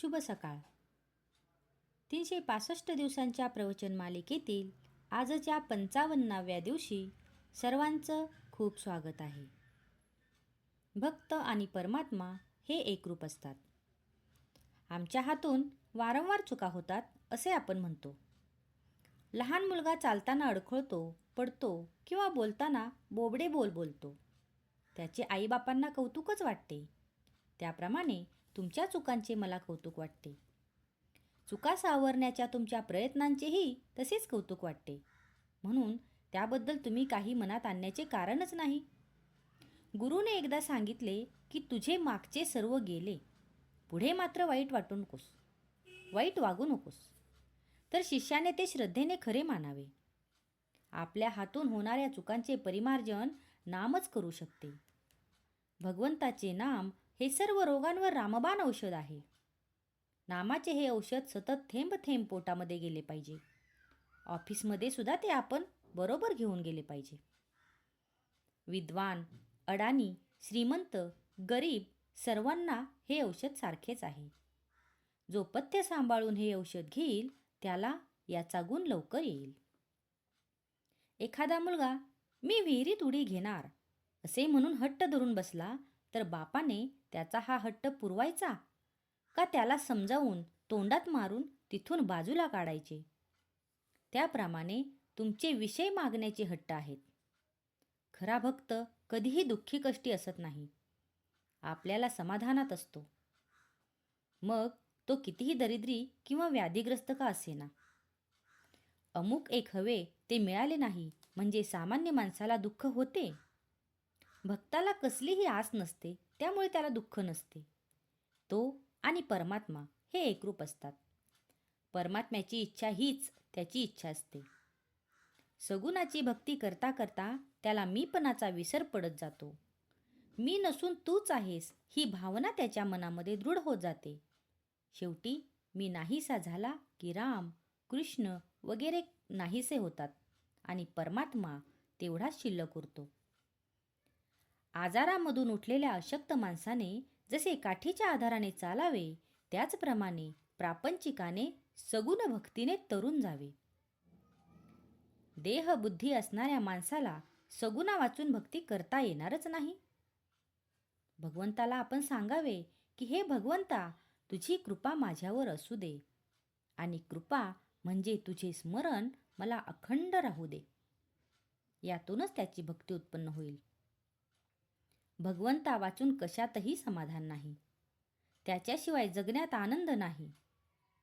शुभ सकाळ. 365 दिवसांच्या प्रवचन मालिकेतील आजच्या 55व्या दिवशी सर्वांचं खूप स्वागत आहे. भक्त आणि परमात्मा हे एकरूप असतात. आमच्या हातून वारंवार चुका होतात असे आपण म्हणतो. लहान मुलगा चालताना अडखळतो, पडतो किंवा बोलताना बोबडे बोल बोलतो. त्याचे आईबापांना कौतुकच वाटते. त्याप्रमाणे तुमच्या चुकांचे मला कौतुक वाटते. चुका सावरण्याच्या तुमच्या प्रयत्नांचेही तसेच कौतुक वाटते. म्हणून त्याबद्दल तुम्ही काही मनात आणण्याचे कारणच नाही. गुरुने एकदा सांगितले की तुझे मागचे सर्व गेले, पुढे मात्र वाईट वाटू नकोस, वाईट वागू नकोस. तर शिष्याने ते श्रद्धेने खरे मानावे. आपल्या हातून होणाऱ्या चुकांचे परिमार्जन नामच करू शकते. भगवंताचे नाम हे सर्व रोगांवर रामबाण औषध आहे. नामाचे हे औषध सतत थेंब थेंब पोटामध्ये गेले पाहिजे. ऑफिसमध्ये सुद्धा ते आपण बरोबर घेऊन गेले पाहिजे. विद्वान, अडाणी, श्रीमंत, गरीब सर्वांना हे औषध सारखेच आहे. जो पथ्य सांभाळून हे औषध घेईल त्याला याचा गुण लवकर येईल. एखादा मुलगा मी विहिरीत उडी घेणार असे म्हणून हट्ट धरून बसला तर बापाने त्याचा हा हट्ट पुरवायचा का त्याला समजावून तोंडात मारून तिथून बाजूला काढायचे? त्याप्रमाणे तुमचे विषय मागण्याचे हट्ट आहेत. खरा भक्त कधीही दुःखी कष्टी असत नाही. आपल्याला समाधानात असतो. मग तो कितीही दरिद्री किंवा व्याधीग्रस्त का असेना. अमुक एक हवे ते मिळाले नाही म्हणजे सामान्य माणसाला दुःख होते. भक्ताला कसलीही आस नसते, त्यामुळे त्याला दुःख नसते. तो आणि परमात्मा हे एकरूप असतात. परमात्म्याची इच्छा हीच त्याची इच्छा असते. सगुणाची भक्ती करता करता त्याला मीपणाचा विसर पडत जातो. मी नसून तूच आहेस ही भावना त्याच्या मनामध्ये दृढ होत जाते. शेवटी मी नाहीसा झाला की राम, कृष्ण वगैरे नाहीसे होतात आणि परमात्मा तेवढाच शिल्लक उरतो. आजारामधून उठलेल्या अशक्त माणसाने जसे काठीच्या आधाराने चालावे त्याचप्रमाणे प्रापंचिकाने सगुण भक्तीने तरून जावे. देहबुद्धी असणाऱ्या माणसाला सगुणा वाचून भक्ती करता येणारच नाही. भगवंताला आपण सांगावे की हे भगवंता, तुझी कृपा माझ्यावर असू दे आणि कृपा म्हणजे तुझे स्मरण मला अखंड राहू दे. यातूनच त्याची भक्ती उत्पन्न होईल. भगवंता वाचून कशातही समाधान नाही. त्याच्याशिवाय जगण्यात आनंद नाही.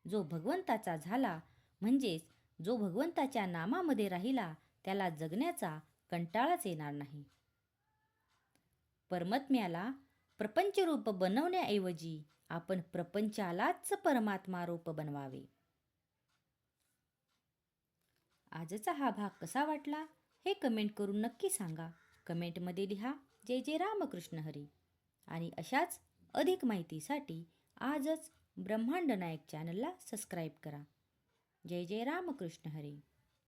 जो भगवंताचा झाला म्हणजेच जो भगवंताच्या नामामध्ये राहिला त्याला जगण्याचा कंटाळाच येणार नाही. परमात्म्याला प्रपंचरूप बनवण्याऐवजी आपण प्रपंचालाच परमात्मा रूप बनवावे. आजचा हा भाग कसा वाटला हे कमेंट करून नक्की सांगा. कमेंटमध्ये लिहा जय जय रामकृष्ण हरी. आणि अशाच अधिक माहितीसाठी आजच ब्रह्मांड नायक चॅनलला सबस्क्राईब करा. जय जय रामकृष्ण हरी.